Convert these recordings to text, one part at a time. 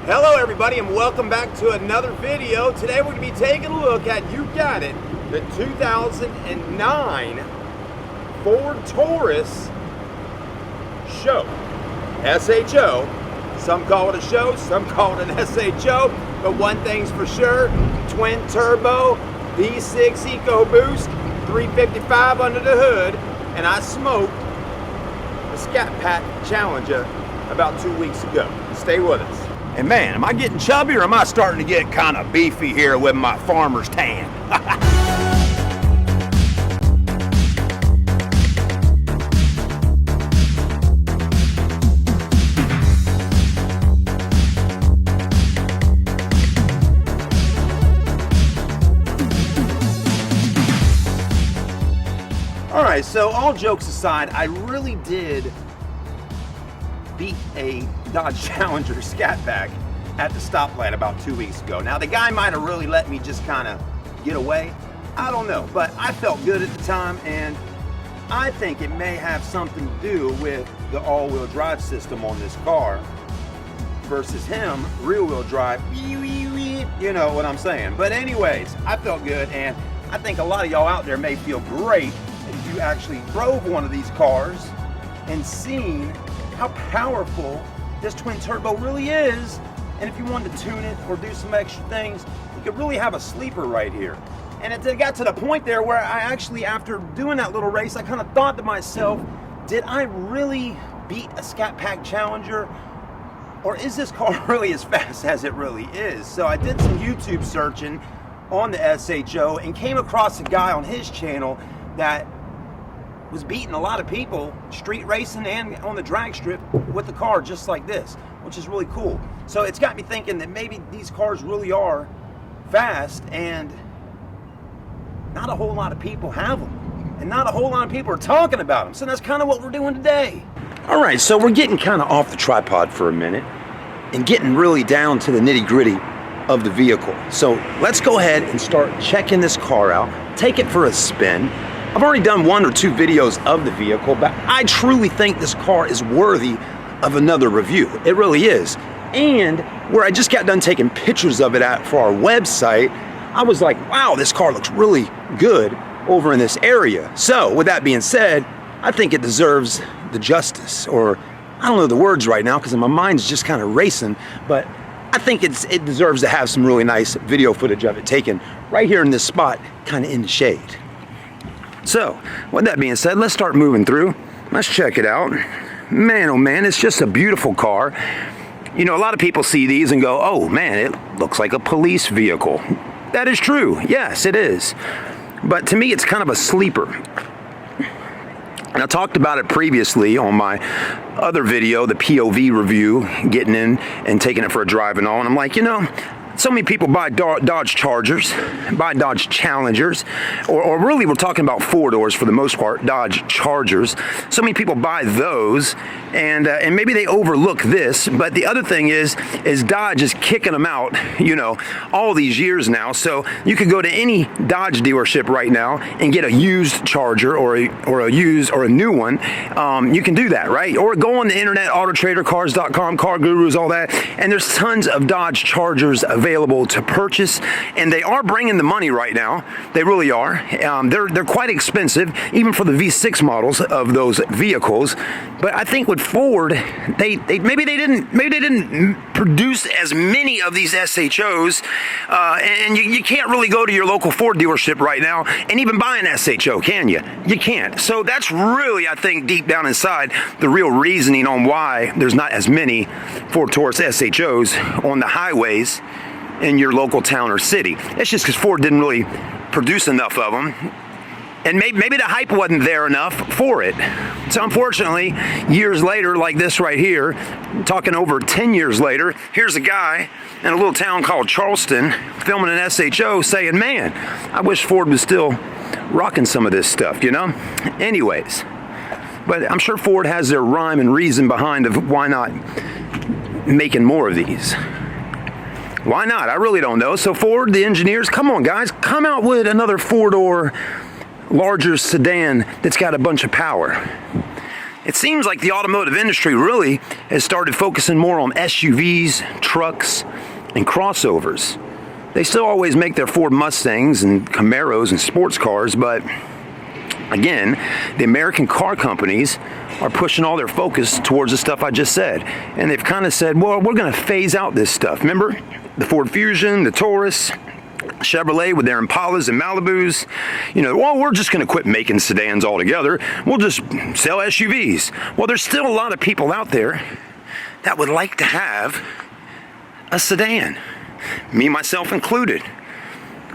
Hello everybody and welcome back to another video. Today we're going to be taking a look at, you got it, the 2009 Ford Taurus SHO. SHO. Some call it a SHO, some call it an SHO, but one thing's for sure, twin turbo, V6 EcoBoost, 355 under the hood, and I smoked the Scat Pack Challenger about 2 weeks ago. Stay with us. And man, am I getting chubby or am I starting to get kind of beefy here with my farmer's tan? All right, so all jokes aside, I really did beat a Dodge Challenger Scat Pack at the stoplight about 2 weeks ago. Now the guy might have really let me just kind of get away. I don't know, but I felt good at the time, and I think it may have something to do with the all-wheel drive system on this car versus him rear-wheel drive. You know what I'm saying. But anyways, I felt good, and I think a lot of y'all out there may feel great if you actually drove one of these cars and seen how powerful this twin turbo really is. And if you wanted to tune it or do some extra things, you could really have a sleeper right here. And it got to the point there where I actually, after doing that little race, I kind of thought to myself, did I really beat a Scat Pack Challenger? Or is this car really as fast as it really is? So I did some YouTube searching on the SHO and came across a guy on his channel that was beating a lot of people street racing and on the drag strip with the car just like this, which is really cool. So it's got me thinking that maybe these cars really are fast and not a whole lot of people have them, and not a whole lot of people are talking about them. So that's kind of what we're doing today. All right, so we're getting kind of off the tripod for a minute and getting really down to the nitty-gritty of the vehicle. So let's go ahead and start checking this car out, take it for a spin. I've already done 1 or 2 videos of the vehicle, but I truly think this car is worthy of another review. It really is. And where I just got done taking pictures of it for our website, I was like, wow, this car looks really good over in this area. So with that being said, I think it deserves the justice, or I don't know the words right now because my mind's just kind of racing, but I think it deserves to have some really nice video footage of it taken right here in this spot, kind of in the shade. So, with that being said, let's start moving through. Let's check it out. Man, oh man, it's just a beautiful car. You know, a lot of people see these and go, oh man, it looks like a police vehicle. That is true. Yes, it is. But to me, it's kind of a sleeper. And I talked about it previously on my other video, the POV review, getting in and taking it for a drive and all. And I'm like, you know, so many people buy Dodge Chargers, buy Dodge Challengers, or really we're talking about 4-doors for the most part, Dodge Chargers. So many people buy those, and maybe they overlook this, but the other thing is Dodge is kicking them out, you know, all these years now. So you could go to any Dodge dealership right now and get a used Charger or a new one. You can do that, right? Or go on the internet, AutoTrader, Cars.com, Car Gurus, all that, and there's tons of Dodge Chargers available to purchase, and they are bringing the money right now. They really are. They're quite expensive, even for the V6 models of those vehicles. But I think with Ford, maybe they didn't produce as many of these SHOs, and you can't really go to your local Ford dealership right now and even buy an SHO, can you? You can't. So that's really, I think, deep down inside, the real reasoning on why there's not as many Ford Taurus SHOs on the highways in your local town or city. It's just because Ford didn't really produce enough of them, and maybe the hype wasn't there enough for it. So unfortunately, years later, like this right here, talking over 10 years later, here's a guy in a little town called Charleston filming an SHO saying, man, I wish Ford was still rocking some of this stuff, you know? Anyways, but I'm sure Ford has their rhyme and reason behind of why not making more of these. Why not? I really don't know. So Ford, the engineers, come on guys, come out with another 4-door larger sedan that's got a bunch of power. It seems like the automotive industry really has started focusing more on SUVs, trucks, and crossovers. They still always make their Ford Mustangs and Camaros and sports cars, but again, the American car companies are pushing all their focus towards the stuff I just said. And they've kind of said, well, we're going to phase out this stuff. Remember? The Ford Fusion, the Taurus, Chevrolet with their Impalas and Malibus. You know, well, we're just going to quit making sedans altogether. We'll just sell SUVs. Well, there's still a lot of people out there that would like to have a sedan. Me, myself included.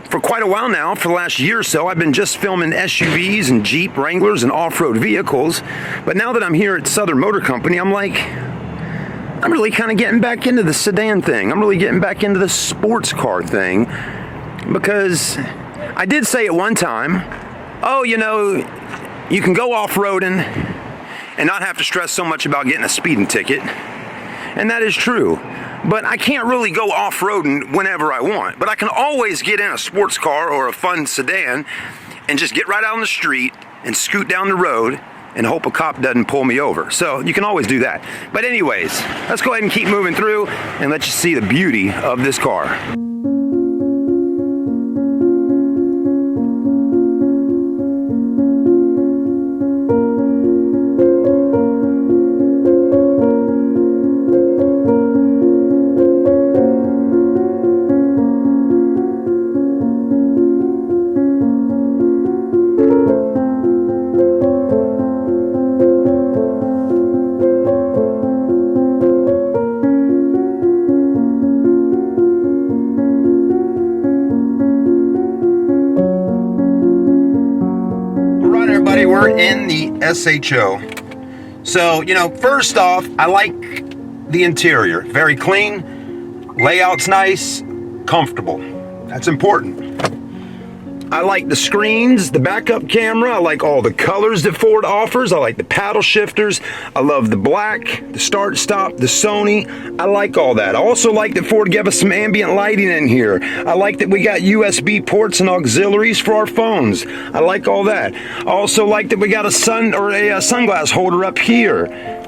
For quite a while now, for the last year or so, I've been just filming SUVs and Jeep Wranglers and off-road vehicles. But now that I'm here at Southern Motor Company, I'm really kind of getting back into the sedan thing. I'm really getting back into the sports car thing. Because I did say at one time, oh, you know, you can go off-roading and not have to stress so much about getting a speeding ticket. And that is true. But I can't really go off-roading whenever I want. But I can always get in a sports car or a fun sedan and just get right out on the street and scoot down the road and hope a cop doesn't pull me over. So you can always do that. But anyways, let's go ahead and keep moving through and let you see the beauty of this car. We're in the SHO. So, you know, first off, I like the interior. Very clean, layout's nice, comfortable. That's important. I like the screens, the backup camera. I like all the colors that Ford offers. I like the paddle shifters. I love the black, the start stop, the Sony. I like all that. I also like that Ford gave us some ambient lighting in here. I like that we got USB ports and auxiliaries for our phones. I like all that. I also like that we got a sunglass holder up here.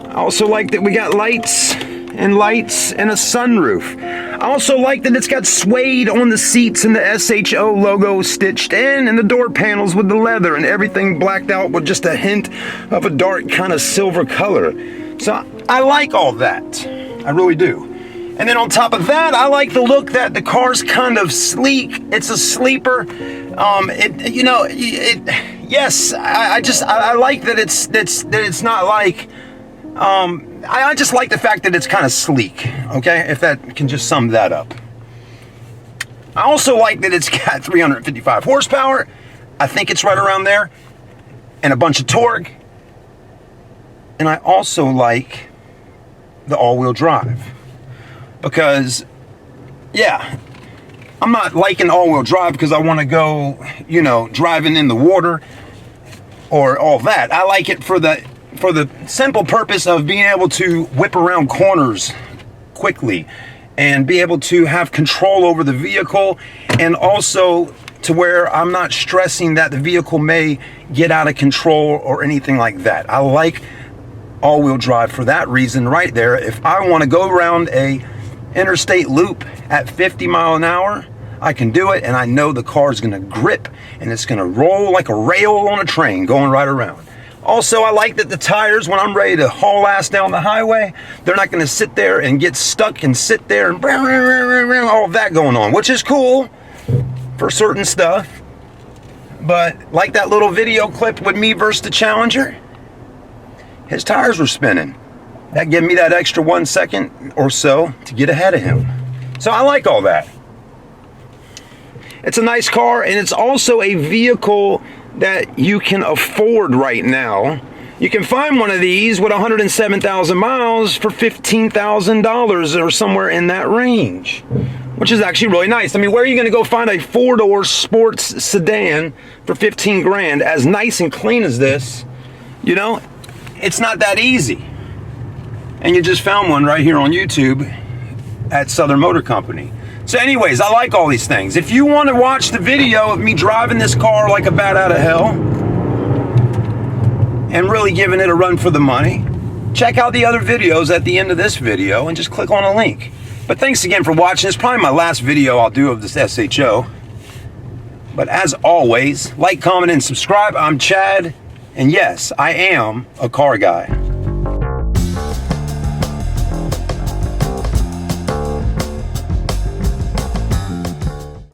I also like that we got lights and a sunroof. I also like that it's got suede on the seats and the SHO logo stitched in, and the door panels with the leather and everything blacked out with just a hint of a dark kind of silver color. So I like all that. I really do. And then on top of that, I like the look that the car's kind of sleek. It's a sleeper. Yes, I like that it's not like, I just like the fact that it's kind of sleek, okay? If that can just sum that up. I also like that it's got 355 horsepower. I think it's right around there. And a bunch of torque. And I also like the all-wheel drive. Because, yeah, I'm not liking all-wheel drive because I want to go, you know, driving in the water or all that. I like it for the simple purpose of being able to whip around corners quickly and be able to have control over the vehicle, and also to where I'm not stressing that the vehicle may get out of control or anything like that. I like all-wheel drive for that reason right there. If I want to go around a interstate loop at 50 miles an hour, I can do it, and I know the car is going to grip and it's going to roll like a rail on a train going right around. Also, I like that the tires, when I'm ready to haul ass down the highway, they're not going to sit there and get stuck and sit there and all of that going on, which is cool for certain stuff. But like that little video clip with me versus the Challenger, his tires were spinning. That gave me that extra 1 second or so to get ahead of him. So I like all that. It's a nice car, and it's also a vehicle that you can afford right now. You can find one of these with 107,000 miles for $15,000 or somewhere in that range, which is actually really nice. I mean, where are you going to go find a four-door sports sedan for 15 grand as nice and clean as this? You know, it's not that easy. And you just found one right here on YouTube at Southern Motor Company. So anyways, I like all these things. If you want to watch the video of me driving this car like a bat out of hell, and really giving it a run for the money, check out the other videos at the end of this video and just click on a link. But thanks again for watching. It's probably my last video I'll do of this SHO. But as always, like, comment, and subscribe. I'm Chad, and yes, I am a car guy.